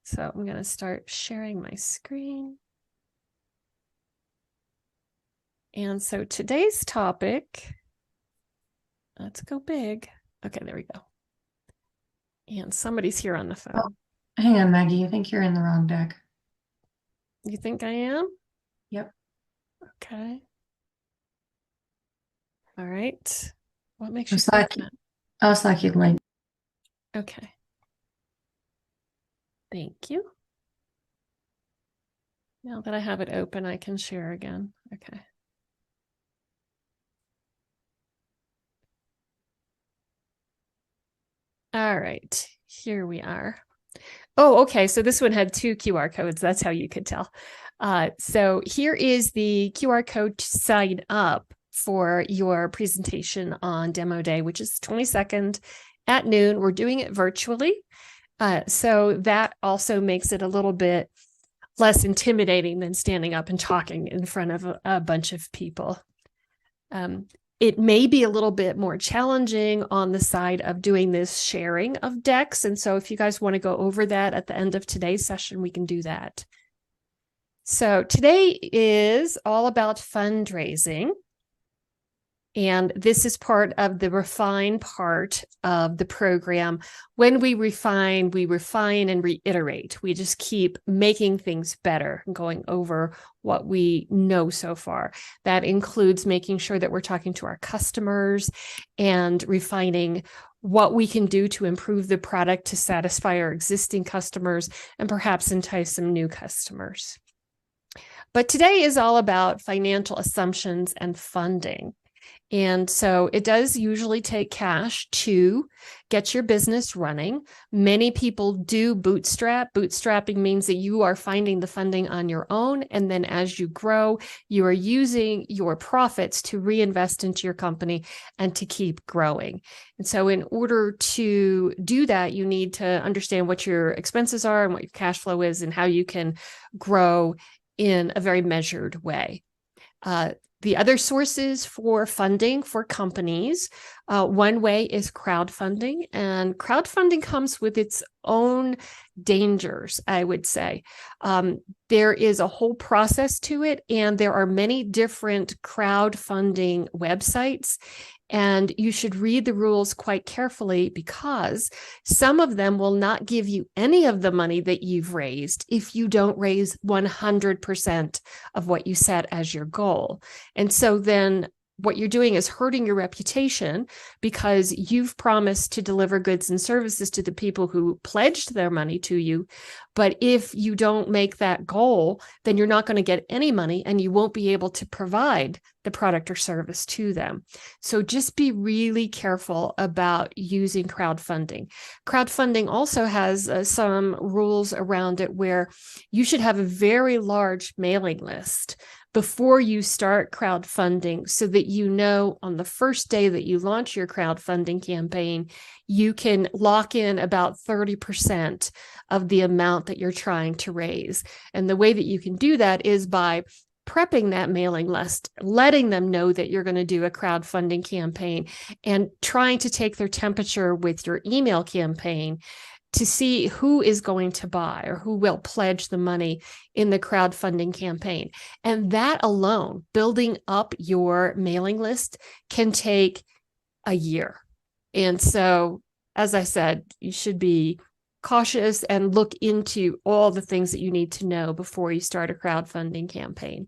So I'm going to start sharing my screen. And so today's topic, let's go big. Okay, there we go. And somebody's here on the phone. Oh, hang on, Maggie. I think you're in the wrong deck. You think I am? Yep. Okay. All right. What makes I'll you think Slack, that? I'll Slack you the link. Okay. Thank you. Now that I have it open, I can share again. Okay. All right, here we are. Oh, okay. So this one had 2 QR codes. That's how you could tell. So here is the QR code to sign up for your presentation on demo day, which is 22nd at noon. We're doing it virtually. So that also makes it a little bit less intimidating than standing up and talking in front of a bunch of people. It may be a little bit more challenging on the side of doing this sharing of decks. And so if you guys want to go over that at the end of today's session, we can do that. So today is all about fundraising. And this is part of the refine part of the program. When we refine and reiterate. We just keep making things better, going over what we know so far. That includes making sure that we're talking to our customers and refining what we can do to improve the product to satisfy our existing customers and perhaps entice some new customers. But today is all about financial assumptions and funding. And so it does usually take cash to get your business running. Many people do bootstrap. Bootstrapping means that you are finding the funding on your own. And then as you grow, you are using your profits to reinvest into your company and to keep growing. And so in order to do that, you need to understand what your expenses are and what your cash flow is and how you can grow in a very measured way. The other sources for funding for companies, one way is crowdfunding, and crowdfunding comes with its own dangers, I would say. There is a whole process to it, and there are many different crowdfunding websites, and you should read the rules quite carefully because some of them will not give you any of the money that you've raised if you don't raise 100% of what you set as your goal. And so then what you're doing is hurting your reputation because you've promised to deliver goods and services to the people who pledged their money to you. But if you don't make that goal, then you're not going to get any money and you won't be able to provide the product or service to them. So just be really careful about using crowdfunding. Crowdfunding also has some rules around it where you should have a very large mailing list before you start crowdfunding so that you know on the first day that you launch your crowdfunding campaign, you can lock in about 30% of the amount that you're trying to raise. And the way that you can do that is by prepping that mailing list, letting them know that you're going to do a crowdfunding campaign and trying to take their temperature with your email campaign to see who is going to buy or who will pledge the money in the crowdfunding campaign. And that alone, building up your mailing list, can take a year. And so, as I said, you should be cautious and look into all the things that you need to know before you start a crowdfunding campaign.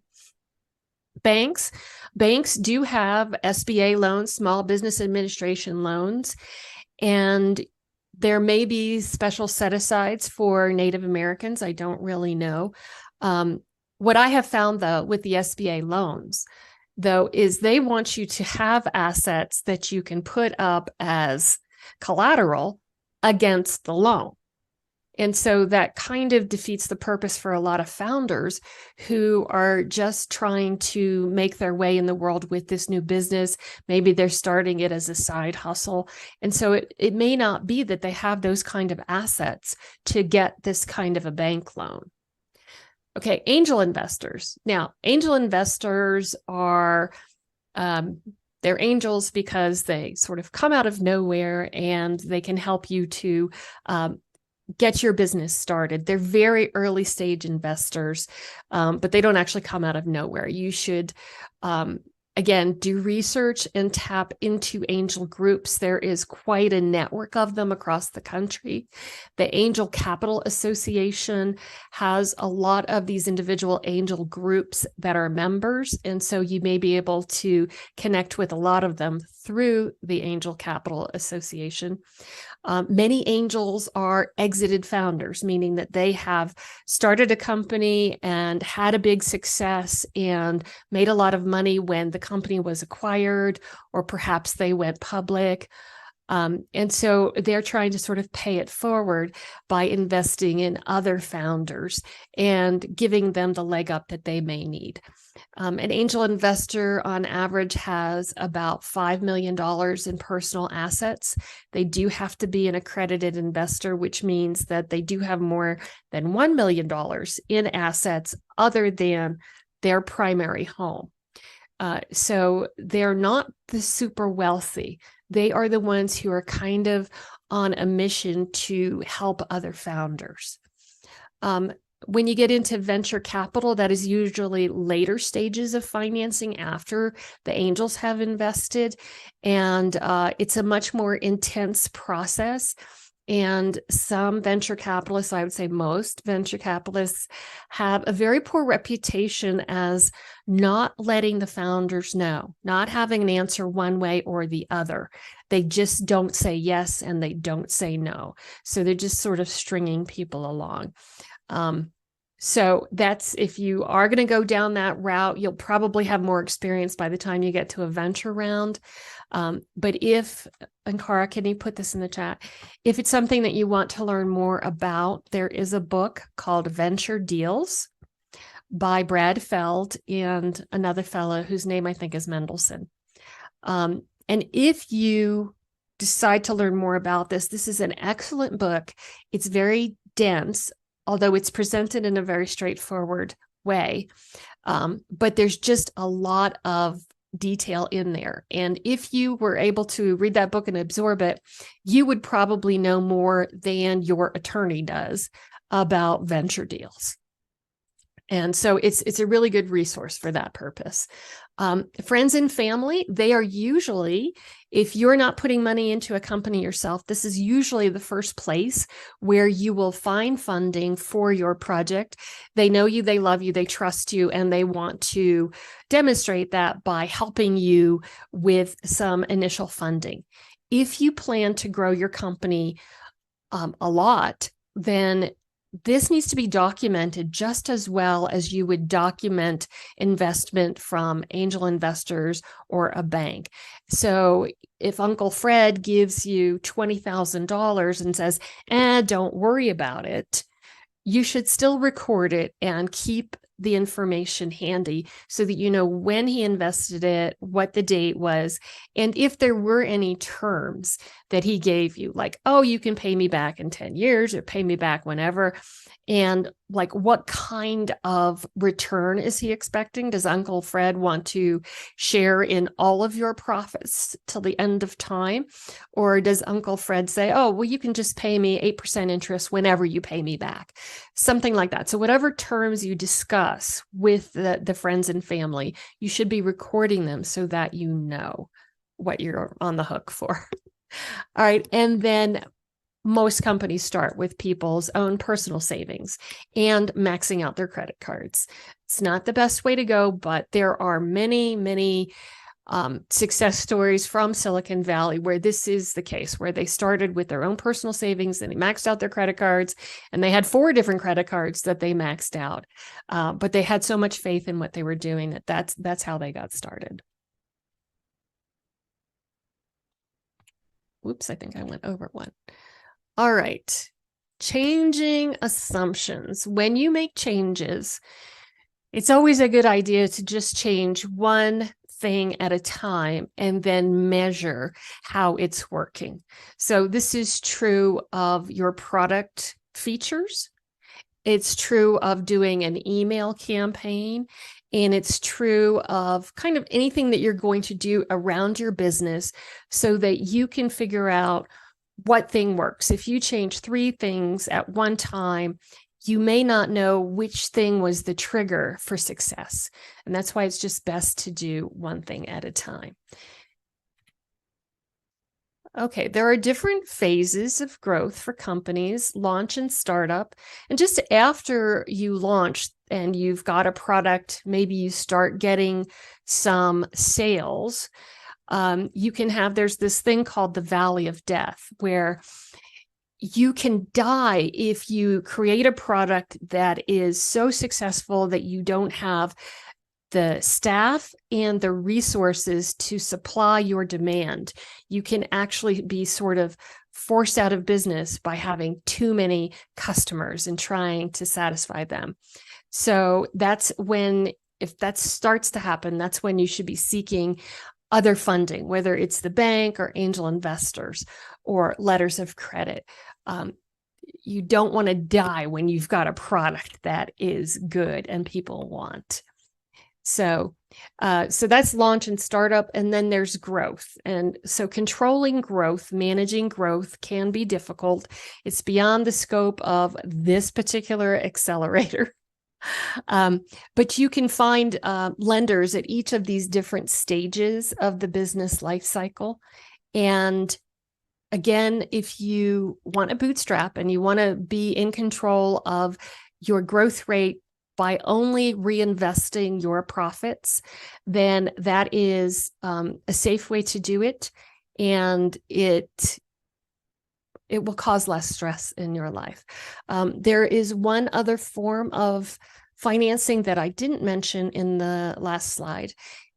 Banks do have SBA loans, Small Business Administration loans, and there may be special set-asides for Native Americans. I don't really know. What I have found, though, with the SBA loans, though, is they want you to have assets that you can put up as collateral against the loan. And so that kind of defeats the purpose for a lot of founders who are just trying to make their way in the world with this new business. Maybe they're starting it as a side hustle. And so it may not be that they have those kind of assets to get this kind of a bank loan. Okay, angel investors. Now, angel investors are they're angels because they sort of come out of nowhere and they can help you to get your business started. They're very early stage investors, but they don't actually come out of nowhere. You should, again, do research and tap into angel groups. There is quite a network of them across the country. The Angel Capital Association has a lot of these individual angel groups that are members. And so you may be able to connect with a lot of them through the Angel Capital Association. Many angels are exited founders, meaning that they have started a company and had a big success and made a lot of money when the company was acquired, or perhaps they went public. And so they're trying to sort of pay it forward by investing in other founders and giving them the leg up that they may need. An angel investor on average has about $5 million in personal assets. They do have to be an accredited investor, which means that they do have more than $1 million in assets other than their primary home. So they're not the super wealthy. They are the ones who are kind of on a mission to help other founders. When you get into venture capital, that is usually later stages of financing after the angels have invested. And it's a much more intense process. And some venture capitalists, I would say most venture capitalists, have a very poor reputation as not letting the founders know, not having an answer one way or the other. They just don't say yes and they don't say no. So they're just sort of stringing people along. So that's, if you are going to go down that route, you'll probably have more experience by the time you get to a venture round. But if, Ankara, can you put this in the chat? If it's something that you want to learn more about, there is a book called Venture Deals by Brad Feld and another fellow whose name I think is Mendelsohn. And if you decide to learn more about this, this is an excellent book. It's very dense, although it's presented in a very straightforward way. But there's just a lot of detail in there. And if you were able to read that book and absorb it, you would probably know more than your attorney does about venture deals. And so it's a really good resource for that purpose. Friends and family, they are usually, if you're not putting money into a company yourself, this is usually the first place where you will find funding for your project. They know you, they love you, they trust you, and they want to demonstrate that by helping you with some initial funding. If you plan to grow your company a lot, then this needs to be documented just as well as you would document investment from angel investors or a bank. So if Uncle Fred gives you $20,000 and says, don't worry about it, you should still record it and keep the information handy so that you know when he invested it, what the date was, and if there were any terms that he gave you, like, oh, you can pay me back in 10 years or pay me back whenever. And like, what kind of return is he expecting? Does Uncle Fred want to share in all of your profits till the end of time? Or does Uncle Fred say, oh, well, you can just pay me 8% interest whenever you pay me back? Something like that. So whatever terms you discuss with the friends and family, you should be recording them so that you know what you're on the hook for. All right. And then most companies start with people's own personal savings and maxing out their credit cards. It's not the best way to go, but there are many, many success stories from Silicon Valley where this is the case, where they started with their own personal savings and they maxed out their credit cards, and they had 4 different credit cards that they maxed out. But they had so much faith in what they were doing that's how they got started. Whoops, I think I went over one. All right. Changing assumptions. When you make changes, it's always a good idea to just change one thing at a time and then measure how it's working. So this is true of your product features. It's true of doing an email campaign. And it's true of kind of anything that you're going to do around your business so that you can figure out what thing works. If you change 3 things at one time, you may not know which thing was the trigger for success. And that's why it's just best to do one thing at a time. Okay, there are different phases of growth for companies, launch and startup. And just after you launch and you've got a product, maybe you start getting some sales, there's this thing called the valley of death, where you can die if you create a product that is so successful that you don't have the staff and the resources to supply your demand. You can actually be sort of forced out of business by having too many customers and trying to satisfy them. So that's when, if that starts to happen, that's when you should be seeking other funding, whether it's the bank or angel investors or letters of credit. You don't want to die when you've got a product that is good and people want. So that's launch and startup, and then there's growth. And so controlling growth, managing growth can be difficult. It's beyond the scope of this particular accelerator. But you can find lenders at each of these different stages of the business life cycle. And again, if you want to bootstrap and you want to be in control of your growth rate by only reinvesting your profits, then that is a safe way to do it. And it will cause less stress in your life. There is one other form of financing that I didn't mention in the last slide,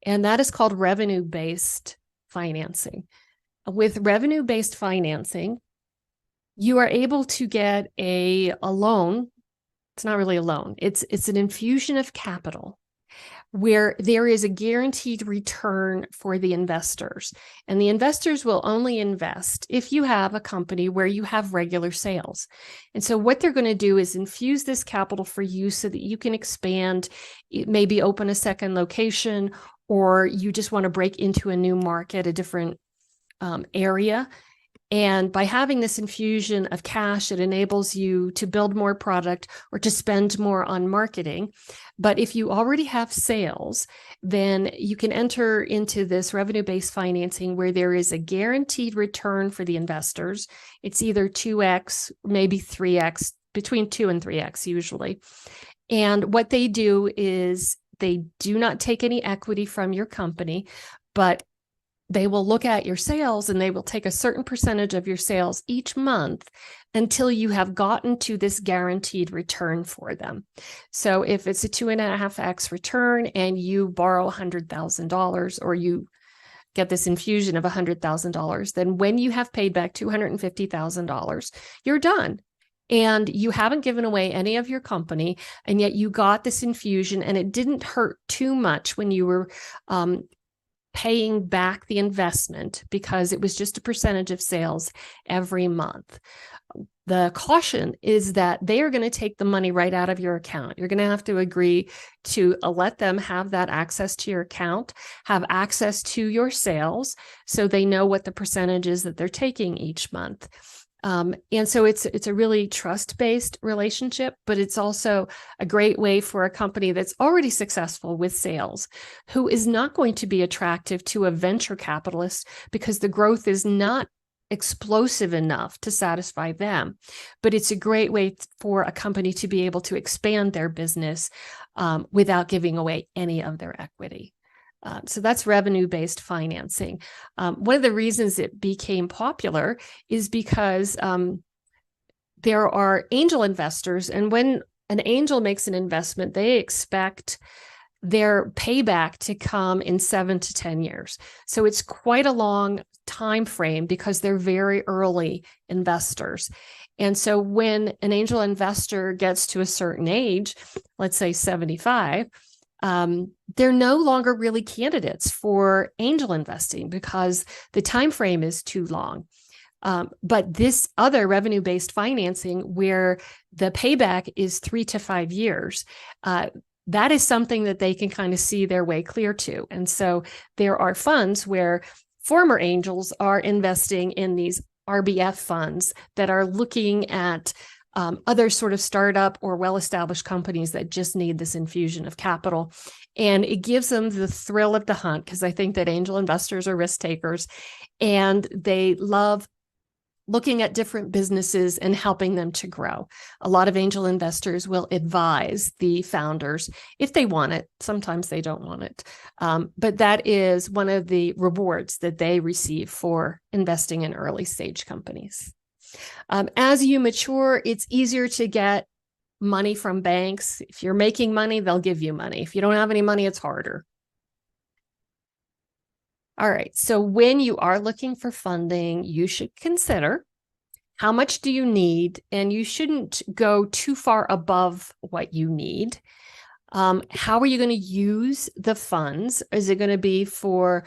and that is called revenue-based financing. With revenue-based financing, you are able to get a loan. It's not really a loan. It's an infusion of capital where there is a guaranteed return for the investors. And the investors will only invest if you have a company where you have regular sales. And so what they're going to do is infuse this capital for you so that you can expand, maybe open a second location, or you just want to break into a new market, a different area. And by having this infusion of cash, it enables you to build more product or to spend more on marketing. But if you already have sales, then you can enter into this revenue-based financing where there is a guaranteed return for the investors. It's either 2x, maybe 3x, between 2 and 3x usually. And what they do is they do not take any equity from your company, but they will look at your sales and they will take a certain percentage of your sales each month until you have gotten to this guaranteed return for them. So if it's a 2.5x return and you borrow $100,000 or you get this infusion of $100,000, then when you have paid back $250,000, you're done. And you haven't given away any of your company, and yet you got this infusion and it didn't hurt too much when you were paying back the investment because it was just a percentage of sales every month. The caution is that they are going to take the money right out of your account. You're going to have to agree to let them have that access to your account, have access to your sales, so they know what the percentage is that they're taking each month. And so it's a really trust-based relationship, but it's also a great way for a company that's already successful with sales, who is not going to be attractive to a venture capitalist because the growth is not explosive enough to satisfy them. But it's a great way for a company to be able to expand their business without giving away any of their equity. So that's revenue-based financing. One of the reasons it became popular is because there are angel investors, and when an angel makes an investment, they expect their payback to come in 7 to 10 years. So it's quite a long time frame because they're very early investors. And so when an angel investor gets to a certain age, let's say 75, they're no longer really candidates for angel investing because the time frame is too long. But this other revenue-based financing, where the payback is 3 to 5 years, that is something that they can kind of see their way clear to. And so there are funds where former angels are investing in these RBF funds that are looking at other sort of startup or well-established companies that just need this infusion of capital. And it gives them the thrill of the hunt, because I think that angel investors are risk takers, and they love looking at different businesses and helping them to grow. A lot of angel investors will advise the founders if they want it. Sometimes they don't want it. But that is one of the rewards that they receive for investing in early stage companies. As you mature, it's easier to get money from banks. If you're making money, they'll give you money. If you don't have any money, it's harder. All right, so when you are looking for funding, you should consider how much do you need, and you shouldn't go too far above what you need. How are you going to use the funds? Is it going to be for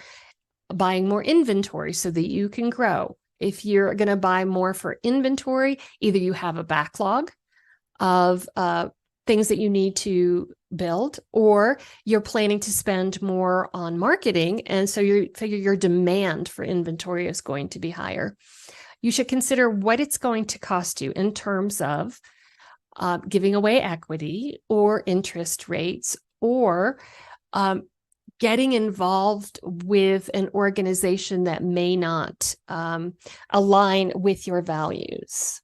buying more inventory so that you can grow? If you're going to buy more for inventory, either you have a backlog of things that you need to build, or you're planning to spend more on marketing, and so you figure your demand for inventory is going to be higher. You should consider what it's going to cost you in terms of giving away equity or interest rates, or getting involved with an organization that may not align with your values.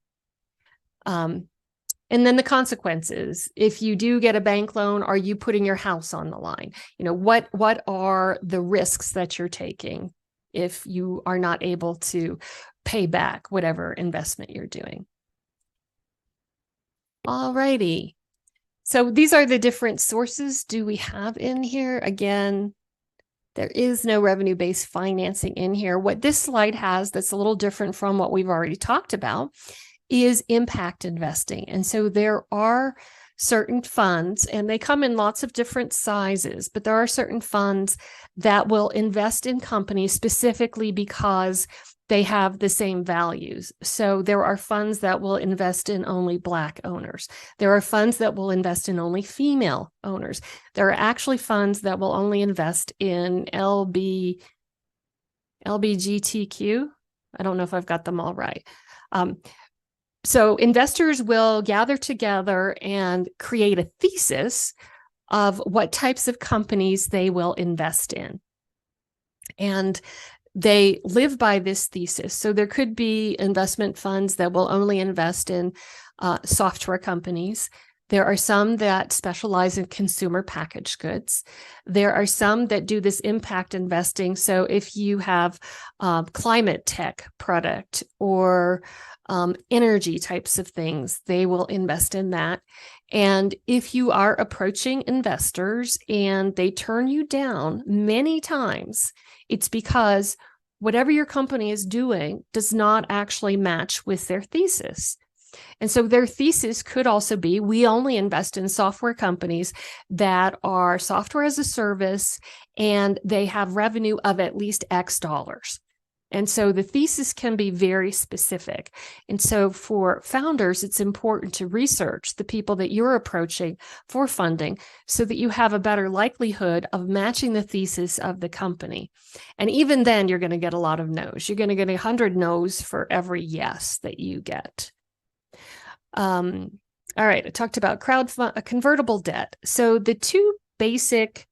And then the consequences. If you do get a bank loan, are you putting your house on the line? What are the risks that you're taking if you are not able to pay back whatever investment you're doing? All righty. So these are the different sources do we have in here. Again, there is no revenue-based financing in here. What this slide has that's a little different from what we've already talked about is impact investing. And so there are certain funds, and they come in lots of different sizes, but there are certain funds that will invest in companies specifically because they have the same values. So there are funds that will invest in only Black owners. There are funds that will invest in only female owners. There are actually funds that will only invest in LGBTQ. I don't know if I've got them all right. So investors will gather together and create a thesis of what types of companies they will invest in. And they live by this thesis. So there could be investment funds that will only invest in software companies. There are some that specialize in consumer packaged goods. There are some that do this impact investing. So if you have climate tech product or energy types of things, they will invest in that. And if you are approaching investors and they turn you down many times, it's because whatever your company is doing does not actually match with their thesis. And so their thesis could also be, we only invest in software companies that are software as a service and they have revenue of at least X dollars. And so the thesis can be very specific. And so for founders, it's important to research the people that you're approaching for funding so that you have a better likelihood of matching the thesis of the company. And even then, you're going to get a lot of no's. You're going to get 100 no's for every yes that you get. All right, I talked about convertible debt. So the two basic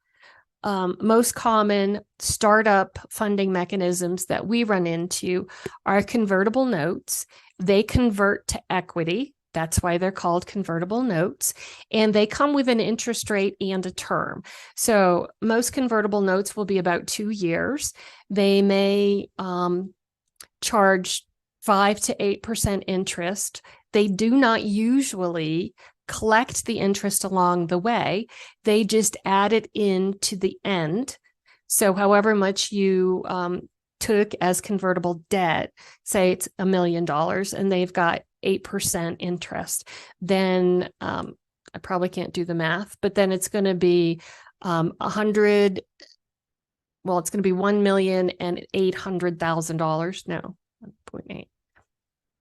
most common startup funding mechanisms that we run into are convertible notes. They convert to equity. That's why they're called convertible notes. And they come with an interest rate and a term. So most convertible notes will be about 2 years. They may charge 5 to 8% interest. They do not usually collect the interest along the way. They just add it in to the end. So however much you took as convertible debt, say it's $1 million and they've got 8% interest, then I probably can't do the math, but then it's going to be it's going to be $1,800,000. No, 1.8.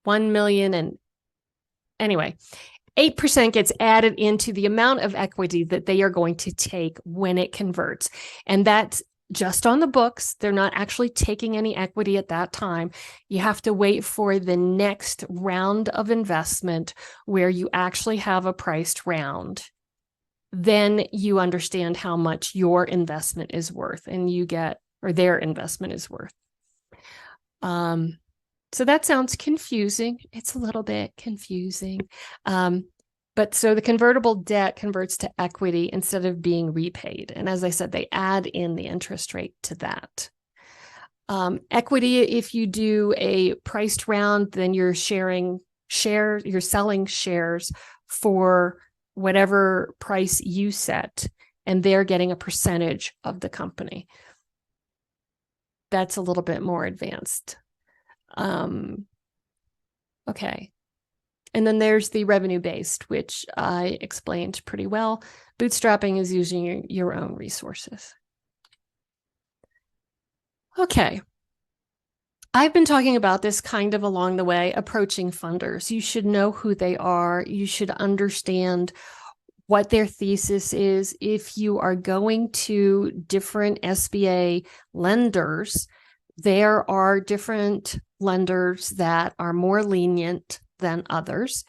1 million and anyway, 8% gets added into the amount of equity that they are going to take when it converts. And that just on the books. They're not actually taking any equity at that time. You have to wait for the next round of investment where you actually have a priced round. Then you understand how much your investment is worth and you get, or their investment is worth. So that sounds confusing. It's a little bit confusing. But so the convertible debt converts to equity instead of being repaid. And as I said, they add in the interest rate to that. Equity, if you do a priced round, then you're selling shares for whatever price you set, and they're getting a percentage of the company. That's a little bit more advanced. Okay. And then there's the revenue-based, which I explained pretty well. Bootstrapping is using your own resources. Okay. I've been talking about this kind of along the way, approaching funders. You should know who they are. You should understand what their thesis is. If you are going to different SBA lenders, there are different lenders that are more lenient than others.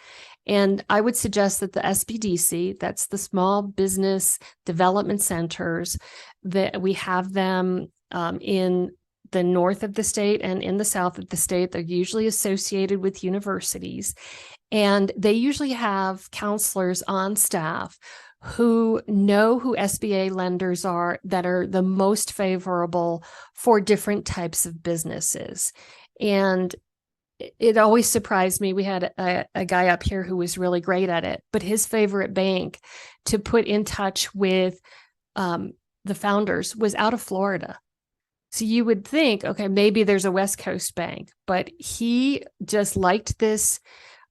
And I would suggest that the SBDC, that's the Small Business Development Centers, that we have them in the north of the state and in the south of the state. They're usually associated with universities. And they usually have counselors on staff who know who SBA lenders are that are the most favorable for different types of businesses. And it always surprised me. We had a guy up here who was really great at it, but his favorite bank to put in touch with the founders was out of Florida. So you would think, okay, maybe there's a West Coast bank, but he just liked this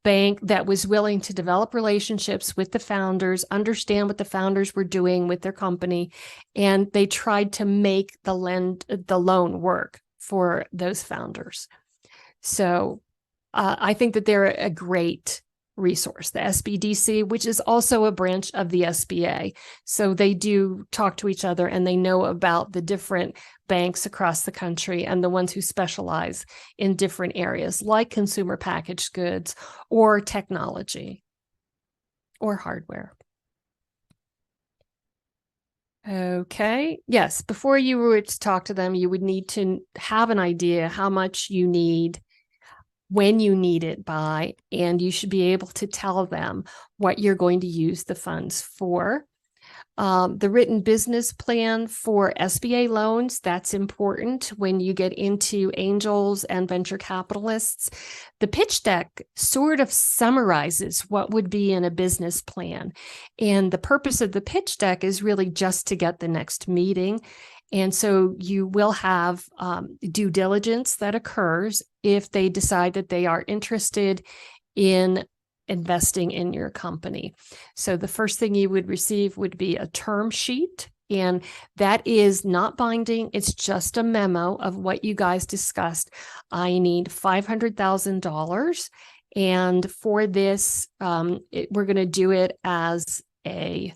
bank that was willing to develop relationships with the founders, understand what the founders were doing with their company, and they tried to make the loan work for those founders. So I think that they're a great resource, the SBDC, which is also a branch of the SBA. So they do talk to each other and they know about the different banks across the country and the ones who specialize in different areas like consumer packaged goods or technology or hardware. Okay. Yes. Before you were to talk to them, you would need to have an idea how much you need, when you need it by, and you should be able to tell them what you're going to use the funds for. The written business plan for SBA loans, that's important when you get into angels and venture capitalists. The pitch deck sort of summarizes what would be in a business plan. And the purpose of the pitch deck is really just to get the next meeting. And so you will have due diligence that occurs if they decide that they are interested in investing in your company. So the first thing you would receive would be a term sheet, and that is not binding. It's just a memo of what you guys discussed. I need $500,000, and for this, we're going to do it as a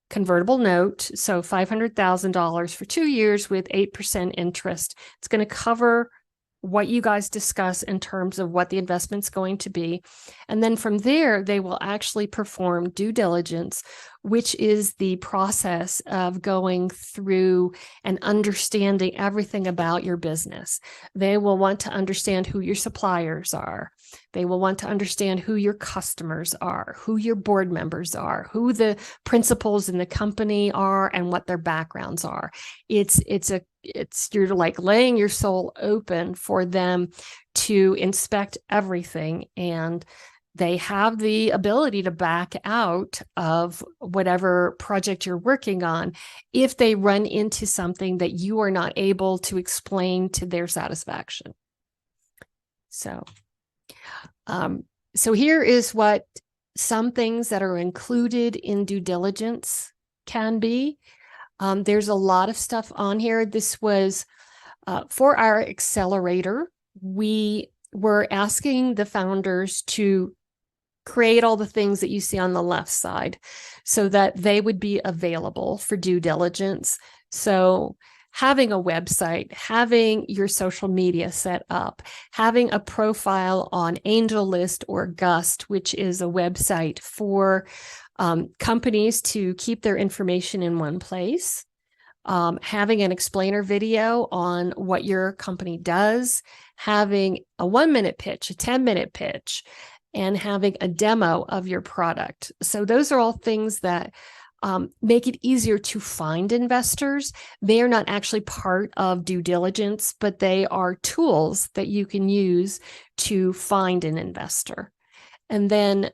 convertible note. So $500,000 for 2 years with 8% interest. It's going to cover what you guys discuss in terms of what the investment's going to be. And then from there, they will actually perform due diligence, which is the process of going through and understanding everything about your business. They will want to understand who your suppliers are. They will want to understand who your customers are, who your board members are, who the principals in the company are, and what their backgrounds are. You're like laying your soul open for them to inspect everything, and they have the ability to back out of whatever project you're working on if they run into something that you are not able to explain to their satisfaction. So here is what some things that are included in due diligence can be. There's a lot of stuff on here. This was for our accelerator. We were asking the founders to create all the things that you see on the left side so that they would be available for due diligence. So having a website, having your social media set up, having a profile on AngelList or Gust, which is a website for companies to keep their information in one place, having an explainer video on what your company does, having a 1-minute pitch, a 10-minute pitch, and having a demo of your product. So those are all things that make it easier to find investors. They are not actually part of due diligence, but they are tools that you can use to find an investor. And then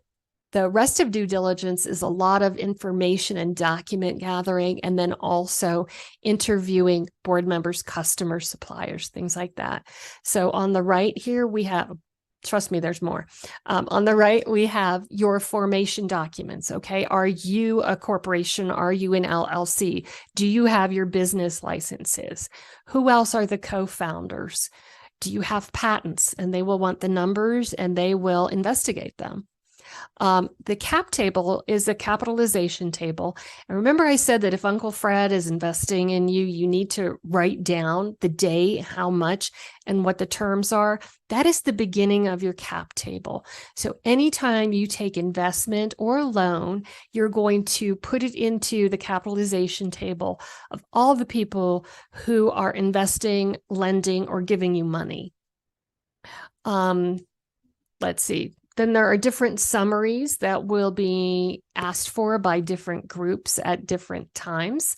the rest of due diligence is a lot of information and document gathering, and then also interviewing board members, customers, suppliers, things like that. So on the right here, we have, trust me, there's more. On the right, we have your formation documents, okay? Are you a corporation? Are you an LLC? Do you have your business licenses? Who else are the co-founders? Do you have patents? And they will want the numbers and they will investigate them. The cap table is a capitalization table. And remember I said that if Uncle Fred is investing in you, you need to write down the day, how much, and what the terms are. That is the beginning of your cap table. So anytime you take investment or loan, you're going to put it into the capitalization table of all the people who are investing, lending, or giving you money. Let's see. Then there are different summaries that will be asked for by different groups at different times.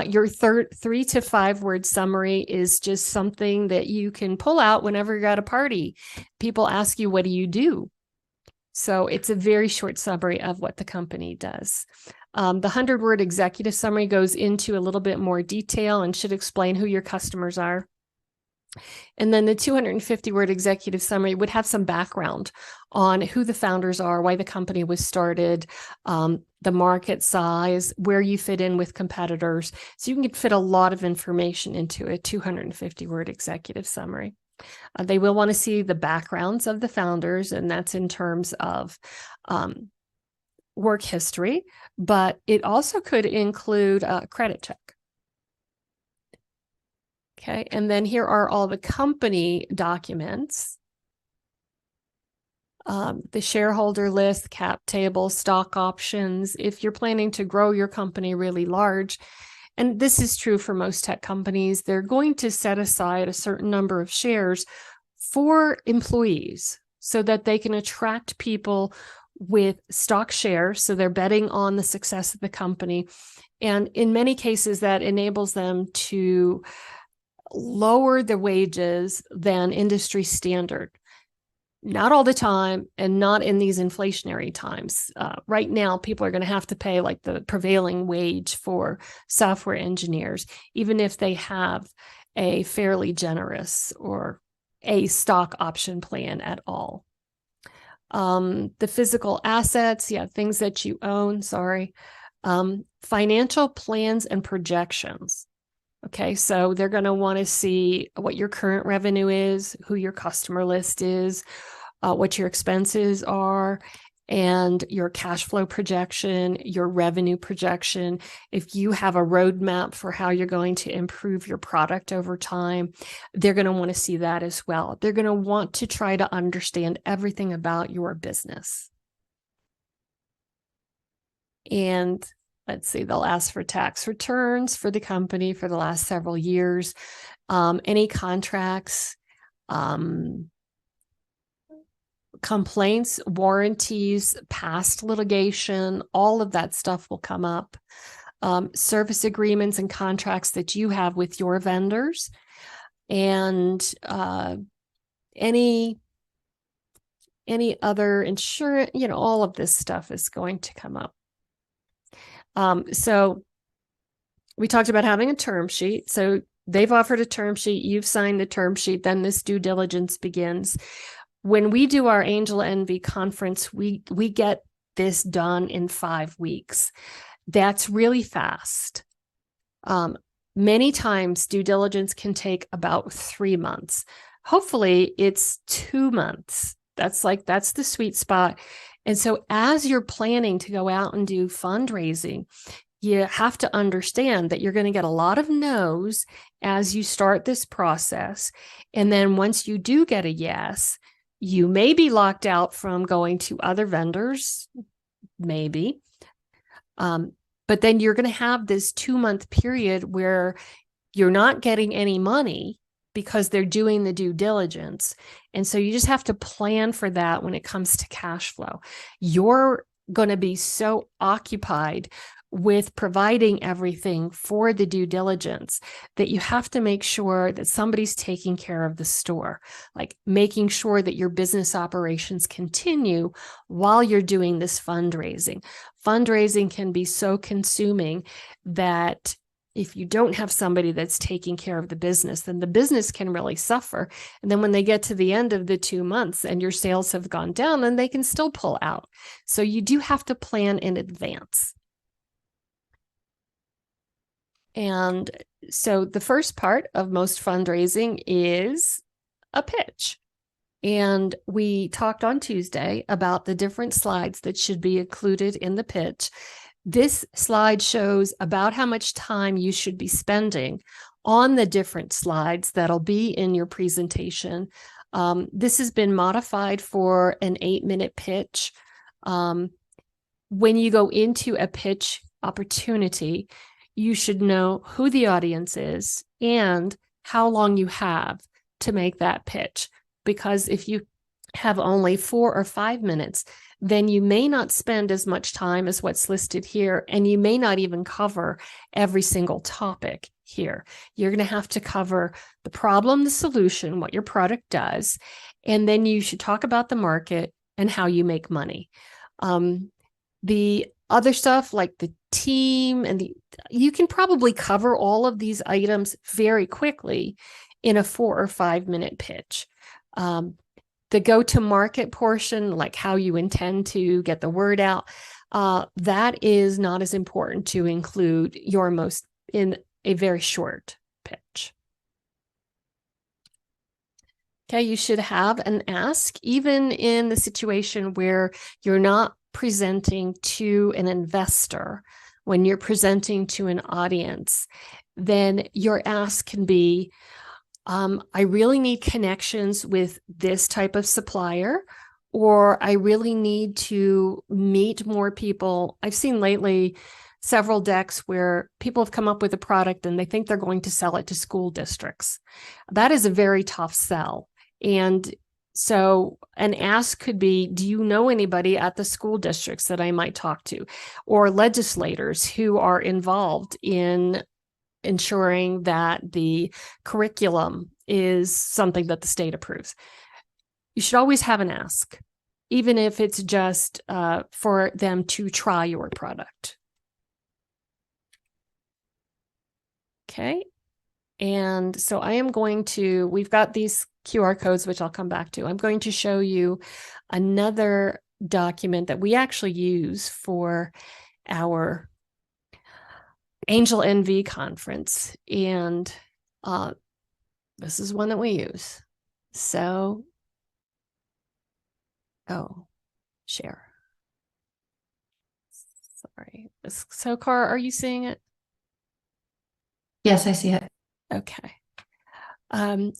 Your 3 to 5 word summary is just something that you can pull out whenever you're at a party. People ask you, what do you do? So it's a very short summary of what the company does. The 100-word executive summary goes into a little bit more detail and should explain who your customers are. And then the 250-word executive summary would have some background on who the founders are, why the company was started, the market size, where you fit in with competitors. So you can fit a lot of information into a 250-word executive summary. They will want to see the backgrounds of the founders, and that's in terms of work history, but it also could include a credit check. Okay, and then here are all the company documents. The shareholder list, cap table, stock options. If you're planning to grow your company really large, and this is true for most tech companies, they're going to set aside a certain number of shares for employees so that they can attract people with stock shares. So they're betting on the success of the company. And in many cases, that enables them to lower the wages than industry standard. Not all the time, and not in these inflationary times. Right now, people are going to have to pay like the prevailing wage for software engineers, even if they have a fairly generous or a stock option plan at all. The physical assets, things that you own, financial plans and projections. Okay, so they're going to want to see what your current revenue is, who your customer list is, what your expenses are, and your cash flow projection, your revenue projection. If you have a roadmap for how you're going to improve your product over time, they're going to want to see that as well. They're going to want to try to understand everything about your business. And let's see, they'll ask for tax returns for the company for the last several years, any contracts, complaints, warranties, past litigation, all of that stuff will come up. Service agreements and contracts that you have with your vendors, and any other insurance, all of this stuff is going to come up. So we talked about having a term sheet. So they've offered a term sheet, you've signed the term sheet, then this due diligence begins. When we do our AngelNV conference, we get this done in 5 weeks. That's really fast. Many times due diligence can take about 3 months. Hopefully it's 2 months. That's the sweet spot. And so as you're planning to go out and do fundraising, you have to understand that you're going to get a lot of no's as you start this process. And then once you do get a yes, you may be locked out from going to other vendors, maybe. But then you're going to have this 2-month period where you're not getting any money because they're doing the due diligence. And so you just have to plan for that when it comes to cash flow. You're going to be so occupied with providing everything for the due diligence that you have to make sure that somebody's taking care of the store, like making sure that your business operations continue while you're doing this fundraising. Fundraising can be so consuming that if you don't have somebody that's taking care of the business, then the business can really suffer. And then when they get to the end of the 2 months and your sales have gone down, then they can still pull out. So you do have to plan in advance. And so the first part of most fundraising is a pitch. And we talked on Tuesday about the different slides that should be included in the pitch. This slide shows about how much time you should be spending on the different slides that'll be in your presentation. This has been modified for an 8-minute pitch. When you go into a pitch opportunity, you should know who the audience is and how long you have to make that pitch. Because if you have only 4 or 5 minutes, then you may not spend as much time as what's listed here, and you may not even cover every single topic here. You're going to have to cover the problem, the solution, what your product does, and then you should talk about the market and how you make money. The other stuff like the team and you can probably cover all of these items very quickly in a 4 or 5 minute pitch. The go-to-market portion, like how you intend to get the word out, that is not as important to include in a very short pitch. Okay, you should have an ask, even in the situation where you're not presenting to an investor. When you're presenting to an audience, then your ask can be, I really need connections with this type of supplier, or I really need to meet more people. I've seen lately several decks where people have come up with a product and they think they're going to sell it to school districts. That is a very tough sell. And so an ask could be, do you know anybody at the school districts that I might talk to, or legislators who are involved in ensuring that the curriculum is something that the state approves? You should always have an ask, even if it's just for them to try your product. Okay. And so we've got these QR codes, which I'll come back to. I'm going to show you another document that we actually use for our Angel NV conference. And this is one that we use. So, share. Sorry. So, Cara, are you seeing it? Yes, I see it. Okay.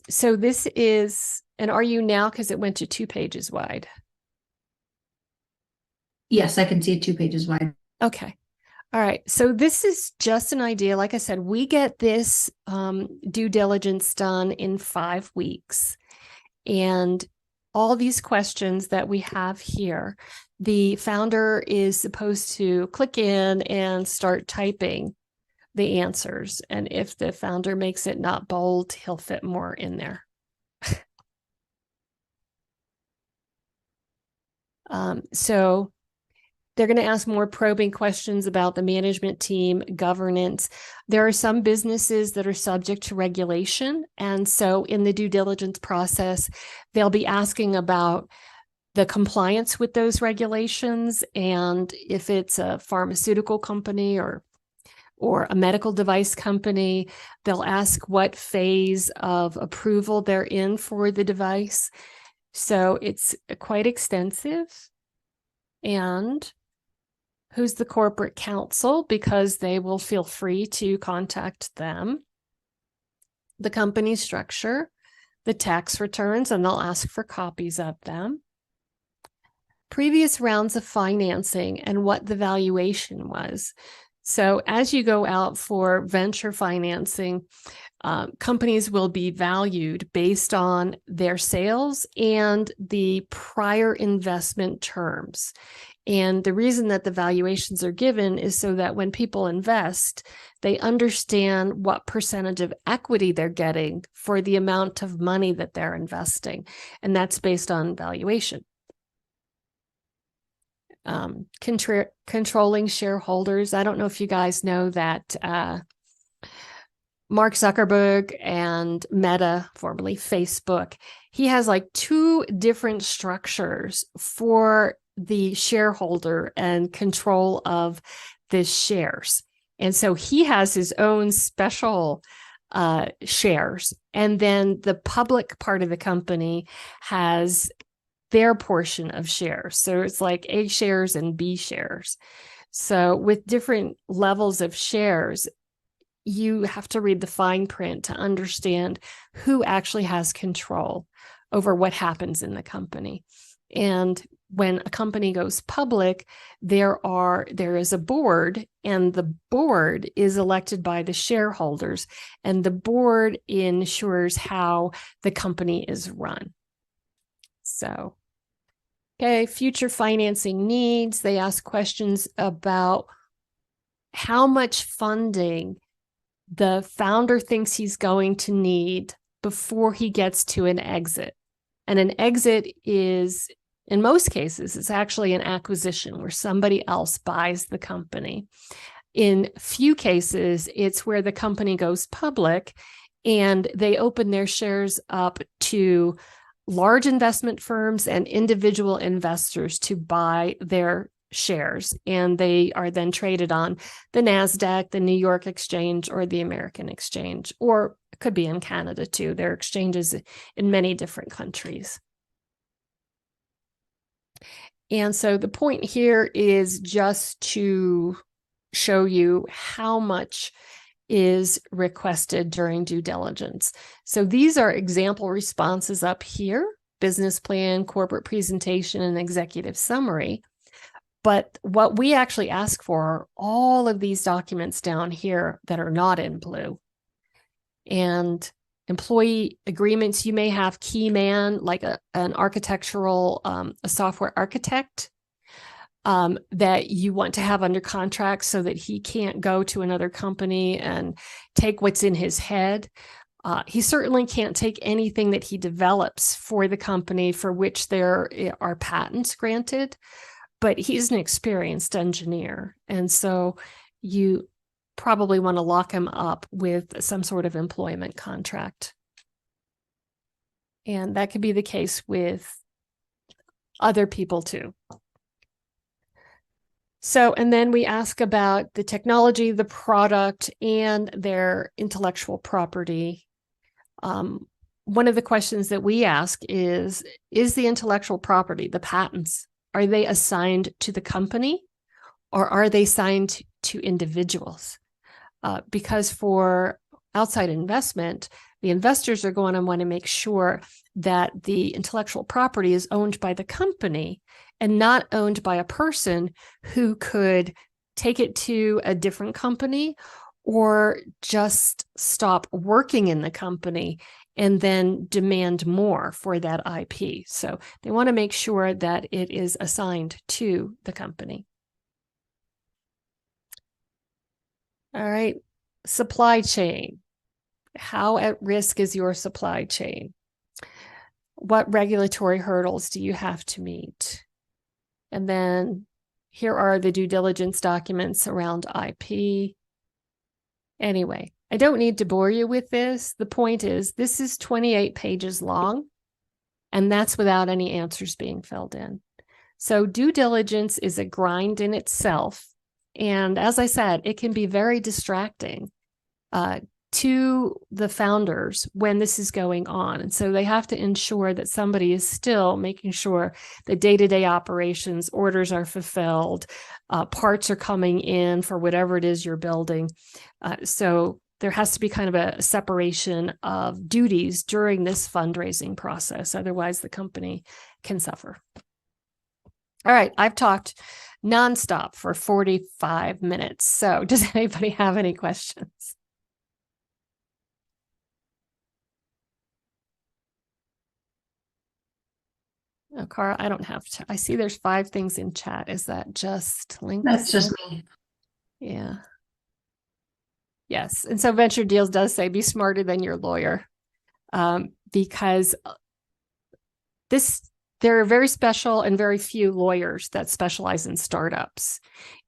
So this is, and are you now? Because it went to 2 pages wide. Yes, I can see it 2 pages wide. Okay. All right. So this is just an idea. Like I said, we get this due diligence done in 5 weeks. And all these questions that we have here, the founder is supposed to click in and start typing the answers. And if the founder makes it not bold, he'll fit more in there. So they're going to ask more probing questions about the management team, governance. There are some businesses that are subject to regulation. And so in the due diligence process, they'll be asking about the compliance with those regulations. And if it's a pharmaceutical company or a medical device company, they'll ask what phase of approval they're in for the device. So it's quite extensive. And who's the corporate counsel, because they will feel free to contact them. the company structure, the tax returns, and they'll ask for copies of them, previous rounds of financing, and what the valuation was. So as you go out for venture financing, companies will be valued based on their sales and the prior investment terms. And the reason that the valuations are given is so that when people invest, they understand what percentage of equity they're getting for the amount of money that they're investing. And that's based on valuation. Controlling shareholders. I don't know if you guys know that Mark Zuckerberg and Meta, formerly Facebook, he has like 2 different structures for the shareholder and control of the shares. And so he has his own special shares. And then the public part of the company has their portion of shares. So it's like A shares and B shares. So with different levels of shares, you have to read the fine print to understand who actually has control over what happens in the company. And when a company goes public, there is a board, and the board is elected by the shareholders, and the board ensures how the company is run. So, okay, future financing needs. They ask questions about how much funding the founder thinks he's going to need before he gets to an exit. And an exit is, in most cases, it's actually an acquisition where somebody else buys the company. In few cases, it's where the company goes public and they open their shares up to large investment firms and individual investors to buy their shares, and they are then traded on the NASDAQ, the New York Exchange, or the American Exchange, or it could be in Canada too. There are exchanges in many different countries. And so the point here is just to show you how much is requested during due diligence. So these are example responses up here: business plan, corporate presentation, and executive summary. But what we actually ask for are all of these documents down here that are not in blue. And employee agreements, you may have key man, like an architectural, a software architect that you want to have under contract so that he can't go to another company and take what's in his head. He certainly can't take anything that he develops for the company for which there are patents granted, but he's an experienced engineer. And so you probably want to lock him up with some sort of employment contract. And that could be the case with other people too. So, and then we ask about the technology, the product, and their intellectual property. One of the questions that we ask is the intellectual property, the patents, are they assigned to the company or are they assigned to individuals? Because for outside investment, the investors are going to want to make sure that the intellectual property is owned by the company and not owned by a person who could take it to a different company or just stop working in the company and then demand more for that IP. So they want to make sure that it is assigned to the company. All right, supply chain. How at risk is your supply chain? What regulatory hurdles do you have to meet? And then here are the due diligence documents around IP. Anyway, I don't need to bore you with this. The point is, this is 28 pages long, and that's without any answers being filled in. So due diligence is a grind in itself. And as I said, it can be very distracting to the founders when this is going on. And so they have to ensure that somebody is still making sure the day-to-day operations, orders are fulfilled, parts are coming in for whatever it is you're building. So there has to be kind of a separation of duties during this fundraising process. Otherwise, the company can suffer. All right, I've talked nonstop for 45 minutes. So does anybody have any questions? Oh, Cara, I don't have to. I see there's 5 things in chat. Is that just links? That's just me. Yeah. Yes. And so Venture Deals does say be smarter than your lawyer, because there are very special and very few lawyers that specialize in startups.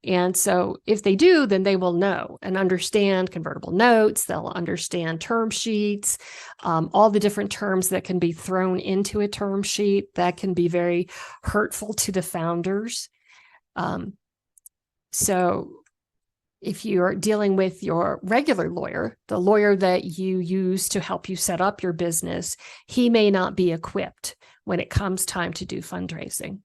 And so if they do, then they will know and understand convertible notes. They'll understand term sheets, all the different terms that can be thrown into a term sheet that can be very hurtful to the founders. So if you're dealing with your regular lawyer, the lawyer that you use to help you set up your business, he may not be equipped when it comes time to do fundraising.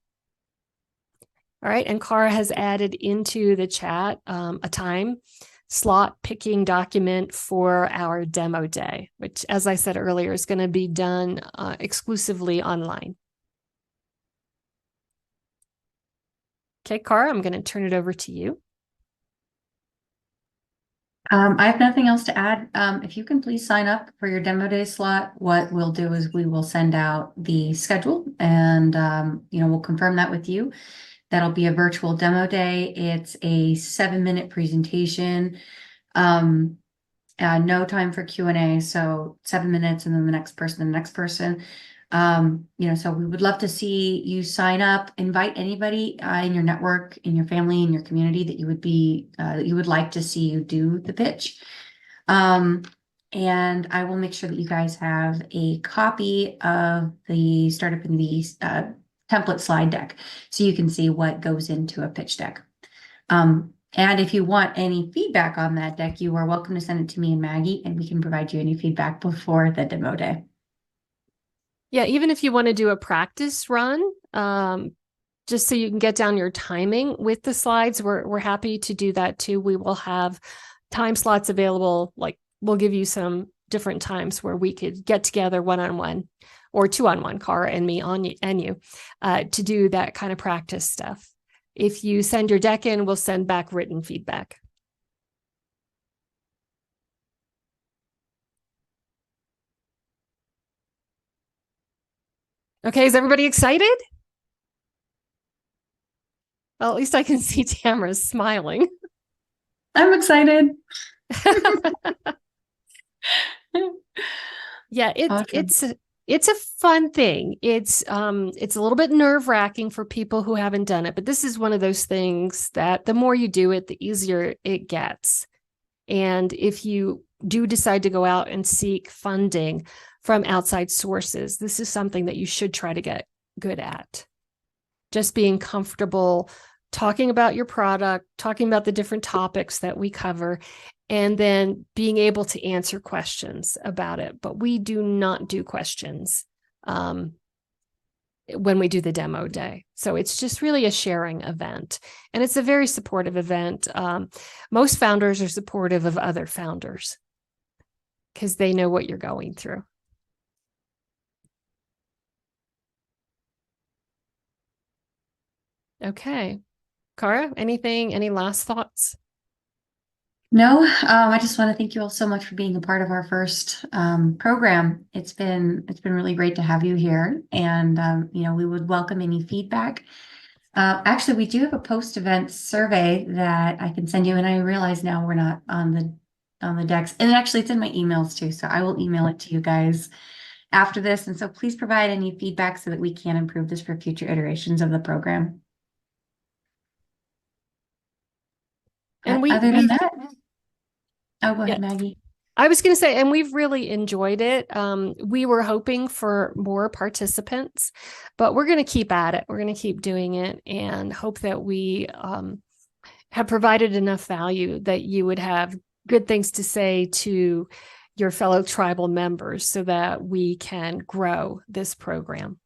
All right, and Cara has added into the chat a time slot picking document for our demo day, which, as I said earlier, is going to be done exclusively online. Okay, Cara, I'm going to turn it over to you. I have nothing else to add. If you can please sign up for your demo day slot, what we'll do is we will send out the schedule and, we'll confirm that with you. That'll be a virtual demo day. It's a 7-minute presentation. No time for Q&A. So 7 minutes and then the next person. So we would love to see you sign up, invite anybody in your network, in your family, in your community that you would like to see you do the pitch. And I will make sure that you guys have a copy of the StartUpNV template slide deck so you can see what goes into a pitch deck. And if you want any feedback on that deck, you are welcome to send it to me and Maggie, and we can provide you any feedback before the demo day. Yeah, even if you want to do a practice run, just so you can get down your timing with the slides, we're happy to do that too. We will have time slots available. Like we'll give you some different times where we could get together one-on-one or 2-on-1, Cara and me and you, to do that kind of practice stuff. If you send your deck in, we'll send back written feedback. Okay, is everybody excited? Well, at least I can see Tamara's smiling. I'm excited. Yeah, Awesome. It's a fun thing. It's a little bit nerve-wracking for people who haven't done it, but this is one of those things that the more you do it, the easier it gets. And if you do decide to go out and seek funding from outside sources, this is something that you should try to get good at. Just being comfortable talking about your product, talking about the different topics that we cover, and then being able to answer questions about it. But we do not do questions when we do the demo day. So it's just really a sharing event. And it's a very supportive event. Most founders are supportive of other founders because they know what you're going through. Okay. Cara, any last thoughts? No, I just want to thank you all so much for being a part of our first program. It's been really great to have you here, and we would welcome any feedback. Actually, we do have a post-event survey that I can send you, and I realize now we're not on the decks, and actually it's in my emails too, so I will email it to you guys after this. And so please provide any feedback so that we can improve this for future iterations of the program. And other than that. Oh, go ahead, yeah, Maggie. I was going to say, and we've really enjoyed it. We were hoping for more participants, but we're going to keep at it. We're going to keep doing it and hope that we have provided enough value that you would have good things to say to your fellow tribal members so that we can grow this program.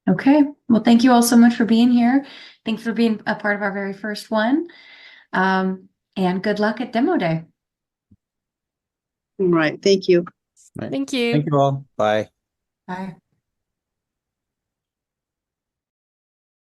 Okay. Well, thank you all so much for being here. Thanks for being a part of our very first one. And good luck at Demo Day. All right. Thank you. Right. Thank you. Thank you all. Bye. Bye.